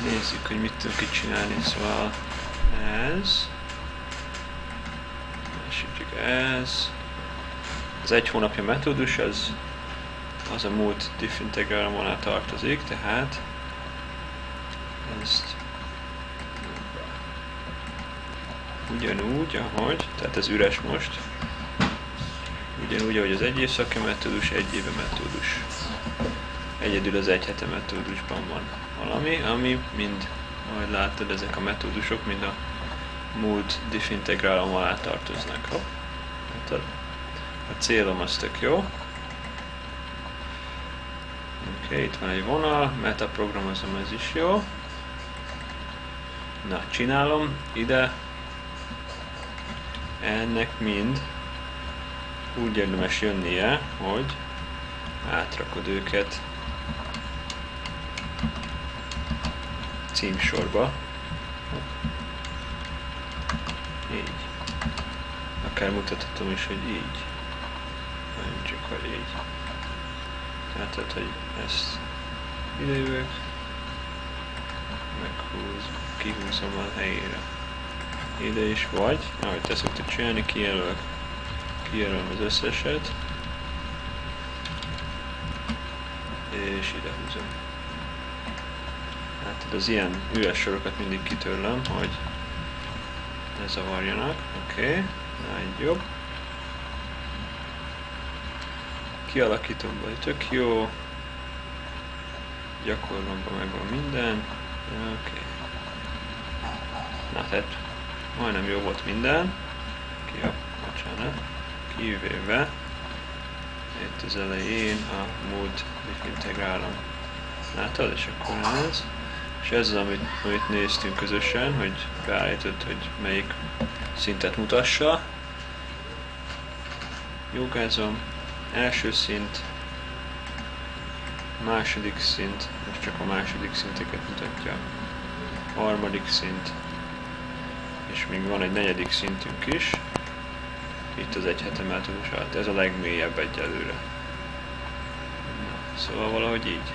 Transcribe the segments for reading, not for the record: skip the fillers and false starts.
Nézzük, hogy mit tudunk itt csinálni, szóval ez, másik ez, az egy hónapja metódus, az a múlt diff integrálom alá tartozik, tehát ezt ugyanúgy, ahogy, tehát ez üres most, ugyanúgy, ahogy az egy évszaki metódus, egy éve metódus. Egyedül az egy hete metódusban van valami, ami mind, ahogy látod, ezek a metódusok mind a múlt diff integrálom alá tartoznak. Hopp. A célom az tök jó. Oké, itt van egy vonal, metaprogramozom, ez is jó. Na, csinálom ide. Ennek mind úgy érdemes jönnie, hogy átrakod őket címsorba. Így. Akár mutathatom is, hogy így. Nem csak, hogy így. Tehát, hogy ezt idejövök, kihúzom a helyére. Ide is vagy, ahogy te szoktad csinálni, kijelölöm az összeset, és ide húzom. Hát az ilyen üres sorokat mindig kitörlöm, hogy ne zavarjanak. Oké, na így jobb. Kialakítom, vagy tök jó. Gyakorlomban megvan minden. Oké. Na tehát majdnem jó volt minden. Kivéve itt az elején a múlt diff integrálom. Látod? És akkor ez. És ez az, amit néztünk közösen, hogy beállított, hogy melyik szintet mutassa. Jogázom. Első szint, második szint, most csak a második szinteket mutatja, harmadik szint, és még van egy negyedik szintünk is, itt az egy hete metódus alatt, ez a legmélyebb egyelőre. Na, szóval valahogy így.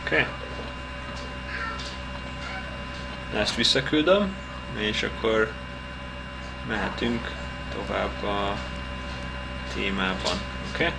Oké. Ezt visszaküldöm, és akkor mehetünk tovább a témában. Oké?